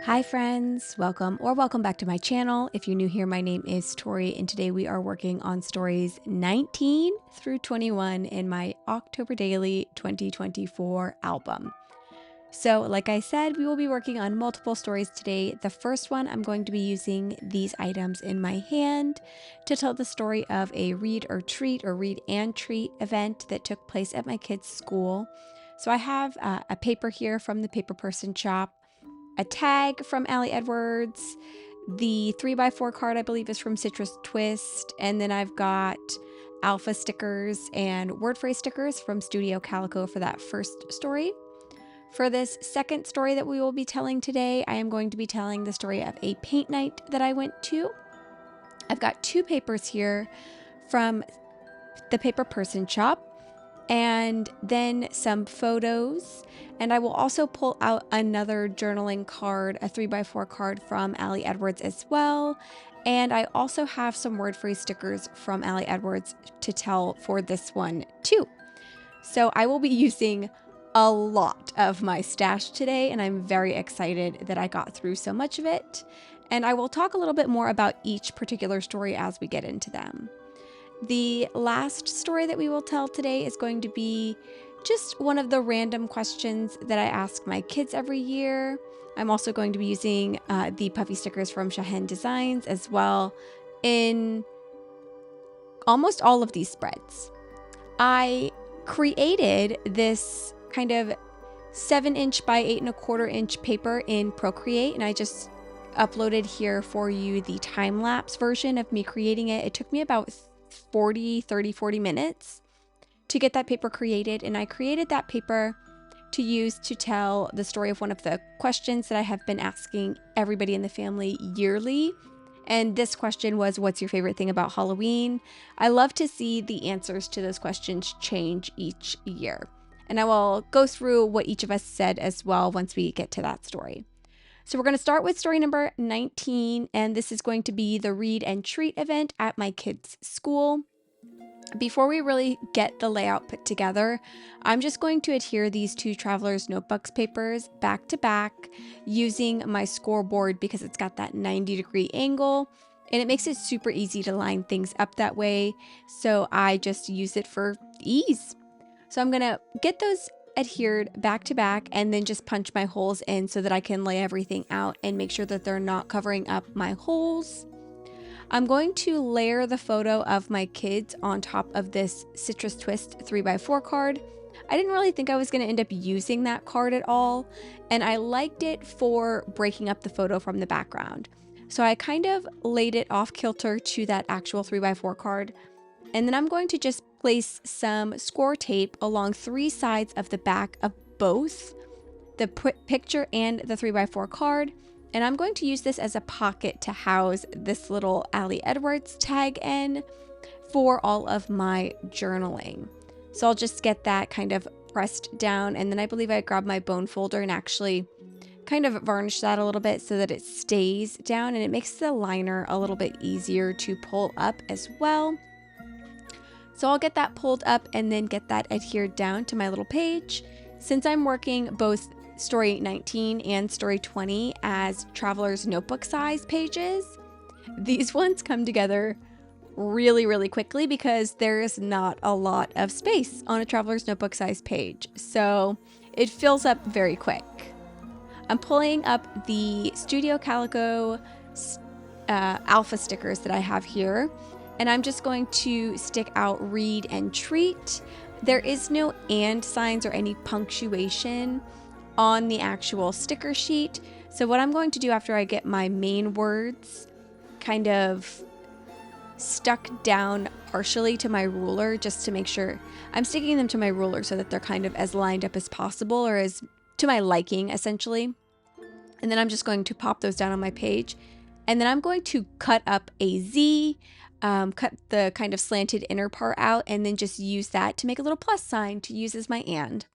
Hi friends, welcome back to my channel. If you're new here, my name is Tori and today we are working on stories 19 through 21 in my October Daily 2024 album. So like I said, we will be working on multiple stories today. The first one, I'm going to be using these items in my hand to tell the story of a read and treat event that took place at my kids' school. So I have a paper here from the paper person shop, a tag from Ali Edwards, the 3x4 card I believe is from Citrus Twist, and then I've got alpha stickers and word phrase stickers from Studio Calico for that first story. For this second story that we will be telling today, I am going to be telling the story of a paint night that I went to. I've got two papers here from the paper person shop and then some photos. And I will also pull out another journaling card, a 3x4 card from Ali Edwards as well. And I also have some word phrase stickers from Ali Edwards to tell for this one too. So I will be using a lot of my stash today, and I'm very excited that I got through so much of it. And I will talk a little bit more about each particular story as we get into them. The last story that we will tell today is going to be just one of the random questions that I ask my kids every year. I'm also going to be using the puffy stickers from Shahen Designs as well in almost all of these spreads. I created this kind of 7" by 8¼ paper in Procreate, and I just uploaded here for you the time-lapse version of me creating it. It took me about 40 minutes to get that paper created, and I created that paper to use to tell the story of one of the questions that I have been asking everybody in the family yearly. And this question was, what's your favorite thing about Halloween? I love to see the answers to those questions change each year. And I will go through what each of us said as well once we get to that story. So we're going to start with story number 19, and this is going to be the read and treat event at my kids' school. Before we really get the layout put together, I'm just going to adhere these two Traveler's Notebooks papers back to back using my scoreboard because it's got that 90-degree angle and it makes it super easy to line things up that way. So I just use it for ease. So I'm going to get those adhered back to back and then just punch my holes in so that I can lay everything out and make sure that they're not covering up my holes. I'm going to layer the photo of my kids on top of this Citrus Twist 3x4 card. I didn't really think I was going to end up using that card at all, and I liked it for breaking up the photo from the background. So I kind of laid it off kilter to that actual 3x4 card, and then I'm going to just place some score tape along 3 sides of the back of both the picture and the 3x4 card. And I'm going to use this as a pocket to house this little Ali Edwards tag in for all of my journaling. So I'll just get that kind of pressed down, and then I believe I grabbed my bone folder and actually kind of varnish that a little bit so that it stays down, and it makes the liner a little bit easier to pull up as well. So I'll get that pulled up and then get that adhered down to my little page. Since I'm working both story 19 and story 20 as Traveler's Notebook size pages, these ones come together really quickly because there's not a lot of space on a Traveler's Notebook size page. So it fills up very quick. I'm pulling up the Studio Calico alpha stickers that I have here, and I'm just going to stick out read and treat. There is no and signs or any punctuation on the actual sticker sheet. So what I'm going to do after I get my main words kind of stuck down partially to my ruler, just to make sure I'm sticking them to my ruler so that they're kind of as lined up as possible, or as to my liking essentially. And then I'm just going to pop those down on my page, and then I'm going to cut up a Z, cut the kind of slanted inner part out, and then just use that to make a little plus sign to use as my and.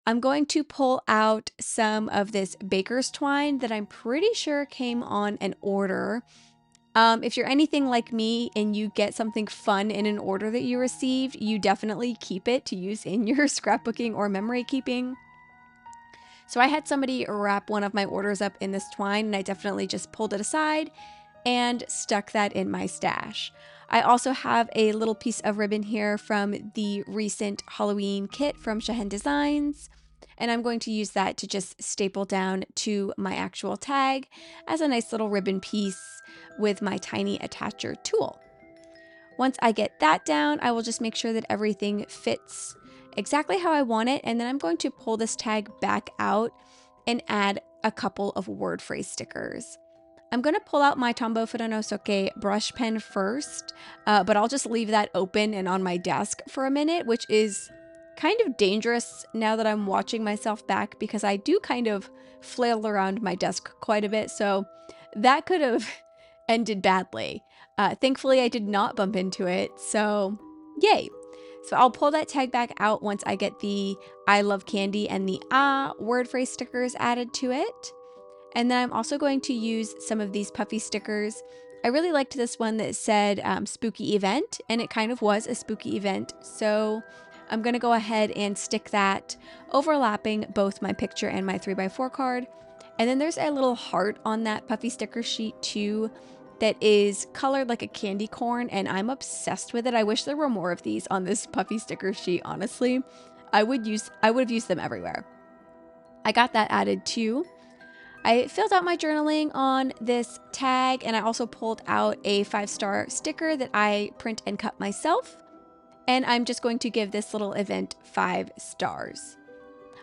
I'm going to pull out some of this baker's twine that I'm pretty sure came on an order. If you're anything like me and you get something fun in an order that you received, you definitely keep it to use in your scrapbooking or memory keeping. So I had somebody wrap one of my orders up in this twine, and I definitely just pulled it aside and stuck that in my stash. I also have a little piece of ribbon here from the recent Halloween kit from Shahen Designs, and I'm going to use that to just staple down to my actual tag as a nice little ribbon piece with my tiny attacher tool. Once I get that down, I will just make sure that everything fits exactly how I want it, and then I'm going to pull this tag back out and add a couple of word phrase stickers. I'm going to pull out my Tombow Furonosuke brush pen first, but I'll just leave that open and on my desk for a minute, which is kind of dangerous now that I'm watching myself back because I do kind of flail around my desk quite a bit, so that could have ended badly. Thankfully, I did not bump into it, so yay. So I'll pull that tag back out once I get the I love candy and the word phrase stickers added to it. And then I'm also going to use some of these puffy stickers. I really liked this one that said spooky event, and it kind of was a spooky event. So I'm going to go ahead and stick that overlapping both my picture and my 3x4 card. And then there's a little heart on that puffy sticker sheet too that is colored like a candy corn, and I'm obsessed with it. I wish there were more of these on this puffy sticker sheet, honestly. I would have used them everywhere. I got that added too. I filled out my journaling on this tag, and I also pulled out a 5-star sticker that I print and cut myself. And I'm just going to give this little event 5 stars.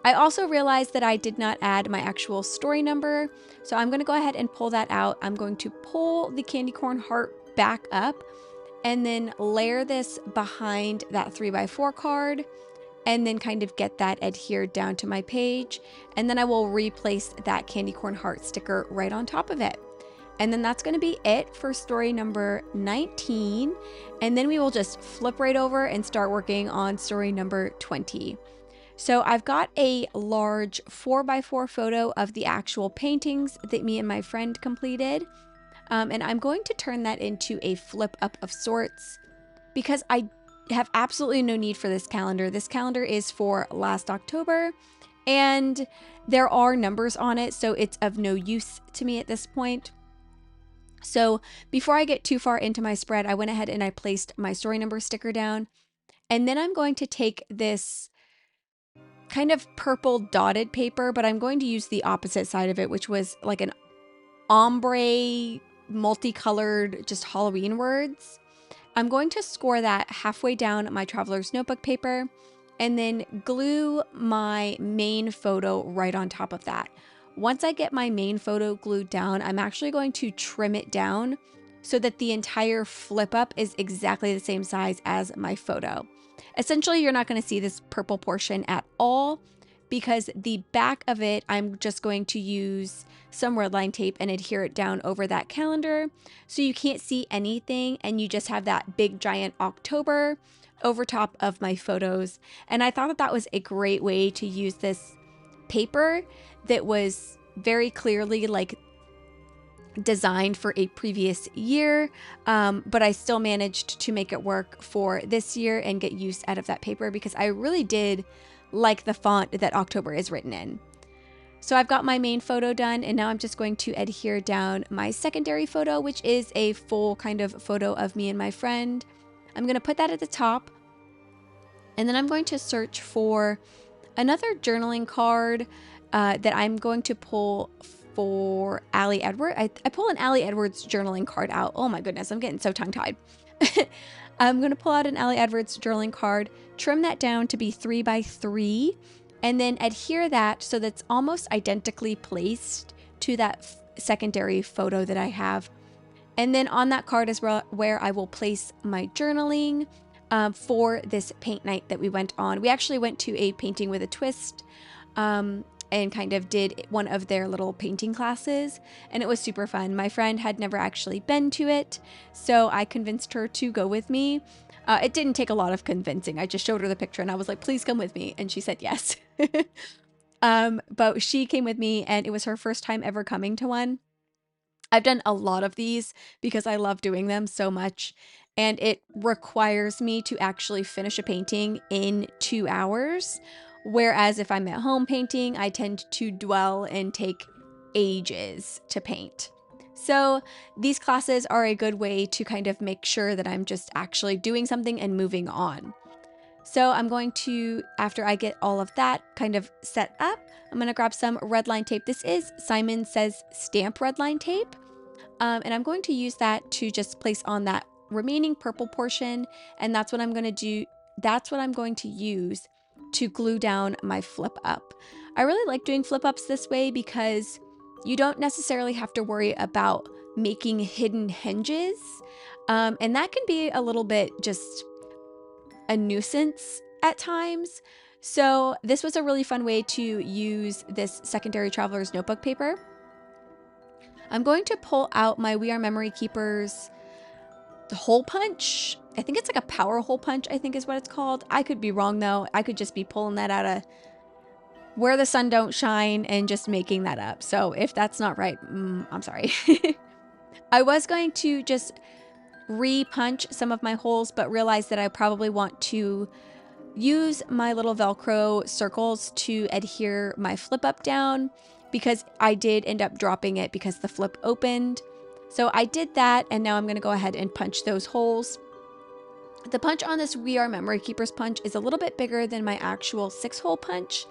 I also realized that I did not add my actual story number, so I'm going to go ahead and pull that out. I'm going to pull the candy corn heart back up and then layer this behind that 3x4 card and then kind of get that adhered down to my page. And then I will replace that candy corn heart sticker right on top of it. And then that's going to be it for story number 19. And then we will just flip right over and start working on story number 20. So I've got a large 4x4 photo of the actual paintings that me and my friend completed. And I'm going to turn that into a flip up of sorts because I have absolutely no need for this calendar. This calendar is for last October and there are numbers on it, so it's of no use to me at this point. So before I get too far into my spread, I went ahead and I placed my story number sticker down. And then I'm going to take this kind of purple dotted paper, but I'm going to use the opposite side of it, which was like an ombre multicolored just Halloween words. I'm going to score that halfway down my traveler's notebook paper and then glue my main photo right on top of that. Once I get my main photo glued down, I'm actually going to trim it down so that the entire flip up is exactly the same size as my photo. Essentially, you're not going to see this purple portion at all because the back of it, I'm just going to use some red line tape and adhere it down over that calendar so you can't see anything and you just have that big giant October over top of my photos. And I thought that that was a great way to use this paper that was very clearly like designed for a previous year, but I still managed to make it work for this year and get use out of that paper because I really did like the font that October is written in. So I've got my main photo done, and now I'm just going to adhere down my secondary photo, which is a full kind of photo of me and my friend. I'm going to put that at the top, and then I'm going to search for another journaling card that I'm going to pull for Allie Edwards. I pull an Allie Edwards journaling card out. Oh my goodness, I'm getting so tongue-tied. I'm going to pull out an Allie Edwards journaling card, trim that down to be 3x3, and then adhere that so that's almost identically placed to that secondary photo that I have. And then on that card is where I will place my journaling for this paint night that we went on. We actually went to a painting with a twist and kind of did one of their little painting classes, and it was super fun. My friend had never actually been to it, so I convinced her to go with me. It didn't take a lot of convincing. I just showed her the picture and I was like, please come with me. And she said yes. But she came with me and it was her first time ever coming to one. I've done a lot of these because I love doing them so much. And it requires me to actually finish a painting in 2 hours, Whereas if I'm at home painting, I tend to dwell and take ages to paint. So these classes are a good way to kind of make sure that I'm just actually doing something and moving on. So I'm going to, after I get all of that kind of set up, I'm going to grab some red line tape. This is Simon Says Stamp red line tape. And I'm going to use that to just place on that remaining purple portion. And that's what I'm going to do. That's what I'm going to use to glue down my flip up. I really like doing flip ups this way because you don't necessarily have to worry about making hidden hinges. And that can be a little bit just a nuisance at times. So this was a really fun way to use this secondary traveler's notebook paper. I'm going to pull out my We Are Memory Keepers hole punch. I think it's like a power hole punch, I think is what it's called. I could be wrong though. I could just be pulling that out of where the sun don't shine and just making that up. So if that's not right, I'm sorry. I was going to just re-punch some of my holes, but realized that I probably want to use my little Velcro circles to adhere my flip up down, because I did end up dropping it because the flip opened. So I did that, and now I'm going to go ahead and punch those holes. The punch on this We Are Memory Keepers punch is a little bit bigger than my actual 6-hole punch,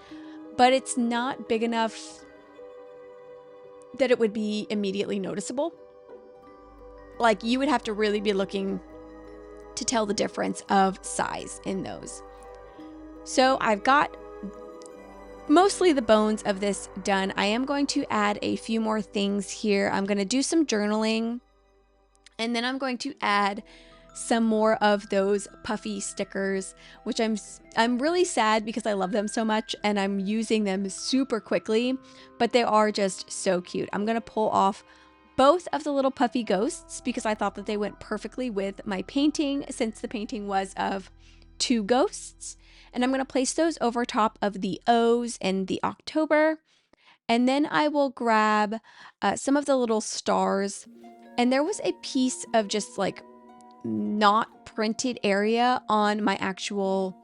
but it's not big enough that it would be immediately noticeable. Like, you would have to really be looking to tell the difference of size in those. So I've got mostly the bones of this done. I am going to add a few more things here. I'm going to do some journaling, and then I'm going to add some more of those puffy stickers, which I'm really sad because I love them so much and I'm using them super quickly, but they are just so cute. I'm going to pull off both of the little puffy ghosts because I thought that they went perfectly with my painting, since the painting was of 2 ghosts. And I'm going to place those over top of the O's and the October. And then I will grab some of the little stars. And there was a piece of just like not printed area on my actual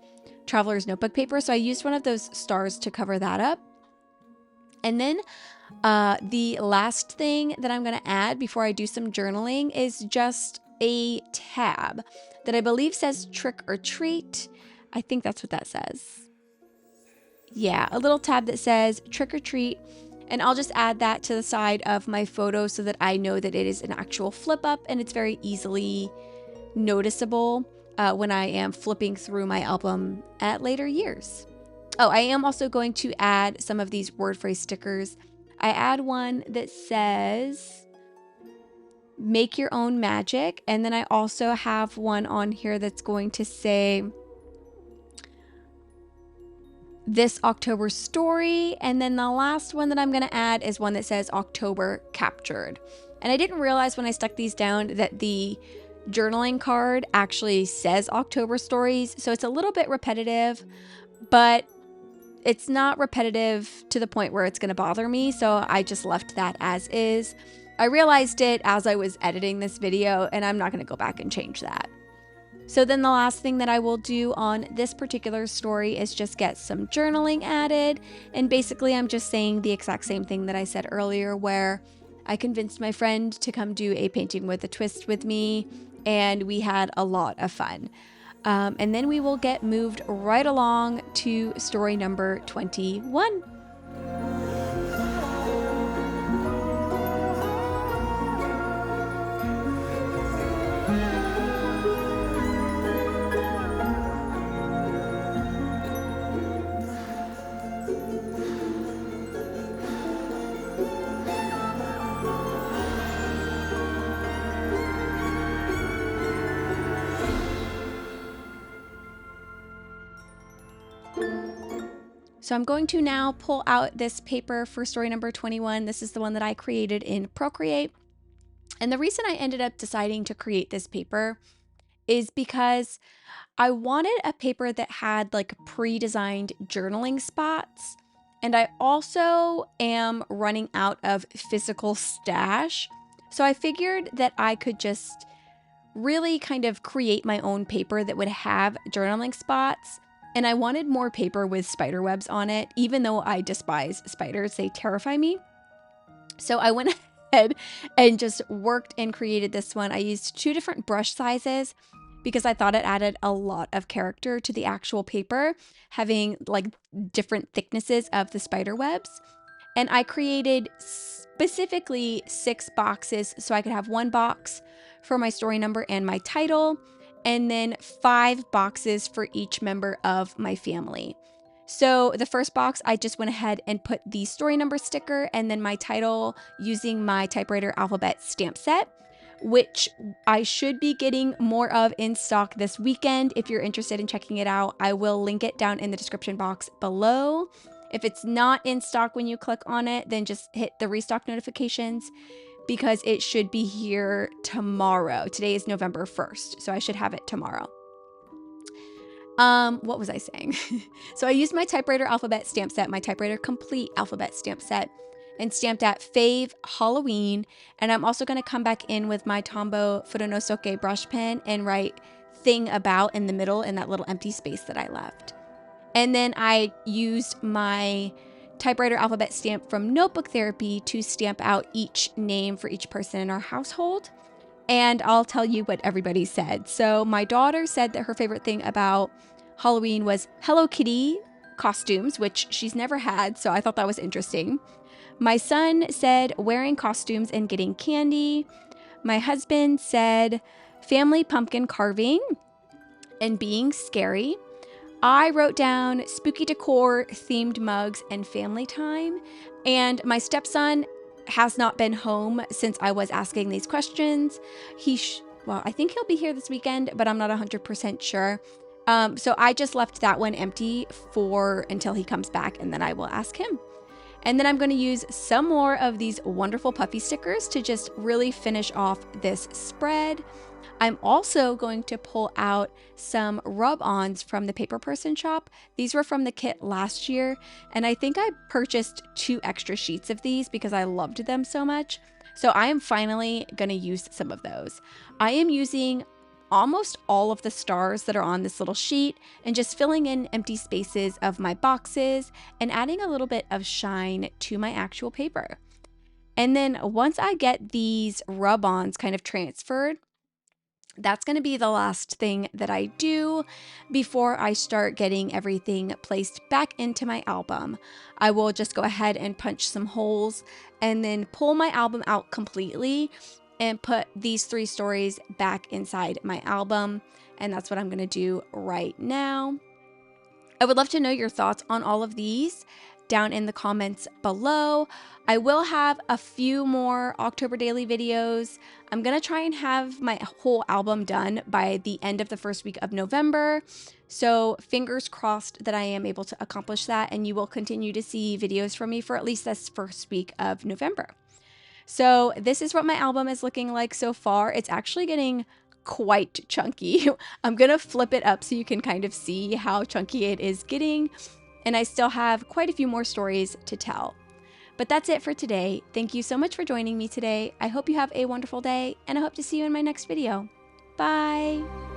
traveler's notebook paper. So I used one of those stars to cover that up. And then the last thing that I'm going to add before I do some journaling is just a tab that I believe says trick or treat. I think that's what that says. Yeah, a little tab that says trick or treat. And I'll just add that to the side of my photo so that I know that it is an actual flip up and it's very easily noticeable when I am flipping through my album at later years. Oh, I am also going to add some of these word phrase stickers. I add one that says make your own magic. And then I also have one on here that's going to say this October story. And then the last one that I'm going to add is one that says October captured. And I didn't realize when I stuck these down that the journaling card actually says October stories. So it's a little bit repetitive, but it's not repetitive to the point where it's going to bother me. So I just left that as is. I realized it as I was editing this video, and I'm not going to go back and change that. So then the last thing that I will do on this particular story is just get some journaling added. And basically I'm just saying the exact same thing that I said earlier, where I convinced my friend to come do a painting with a twist with me, and we had a lot of fun. And then we will get moved right along to story number 21. So I'm going to now pull out this paper for story number 21. This is the one that I created in Procreate. And the reason I ended up deciding to create this paper is because I wanted a paper that had like pre-designed journaling spots. And I also am running out of physical stash. So I figured that I could just really kind of create my own paper that would have journaling spots. and I wanted more paper with spider webs on it, even though I despise spiders. They terrify me. So I went ahead and just worked and created this one. I used 2 different brush sizes because I thought it added a lot of character to the actual paper, having like different thicknesses of the spider webs. And I created specifically 6 boxes so I could have 1 box for my story number and my title, and then 5 boxes for each member of my family. So the first box, I just went ahead and put the story number sticker and then my title using my typewriter alphabet stamp set, which I should be getting more of in stock this weekend. If you're interested in checking it out, I will link it down in the description box below. If it's not in stock when you click on it, then just hit the restock notifications because it should be here tomorrow. Today is November 1st, so I should have it tomorrow. What was I saying? So I used my typewriter alphabet stamp set, my typewriter complete alphabet stamp set, and stamped at Fave Halloween. And I'm also going to come back in with my Tombow Furonosuke brush pen and write thing about in the middle in that little empty space that I left. And then I used my typewriter alphabet stamp from Notebook Therapy to stamp out each name for each person in our household. And I'll tell you what everybody said. So my daughter said that her favorite thing about Halloween was Hello Kitty costumes, which she's never had, so I thought that was interesting. My son said wearing costumes and getting candy. My husband said family pumpkin carving and being scary. I wrote down spooky decor, themed mugs, and family time. And my stepson has not been home since I was asking these questions. Well, I think he'll be here this weekend, but I'm not 100% sure. So I just left that one empty until he comes back, and then I will ask him. And then I'm going to use some more of these wonderful puffy stickers to just really finish off this spread. I'm also going to pull out some rub-ons from the Paper Person shop. These were from the kit last year, and I think I purchased 2 extra sheets of these because I loved them so much. So I am finally going to use some of those. I am using almost all of the stars that are on this little sheet and just filling in empty spaces of my boxes and adding a little bit of shine to my actual paper. And then once I get these rub-ons kind of transferred, that's going to be the last thing that I do before I start getting everything placed back into my album. I will just go ahead and punch some holes and then pull my album out completely and put these 3 stories back inside my album. And that's what I'm going to do right now. I would love to know your thoughts on all of these down in the comments below. I will have a few more October daily videos. I'm going to try and have my whole album done by the end of the first week of November. So fingers crossed that I am able to accomplish that, and you will continue to see videos from me for at least this first week of November. So this is what my album is looking like so far. It's actually getting quite chunky. I'm going to flip it up so you can kind of see how chunky it is getting. And I still have quite a few more stories to tell. But that's it for today. Thank you so much for joining me today. I hope you have a wonderful day, and I hope to see you in my next video. Bye!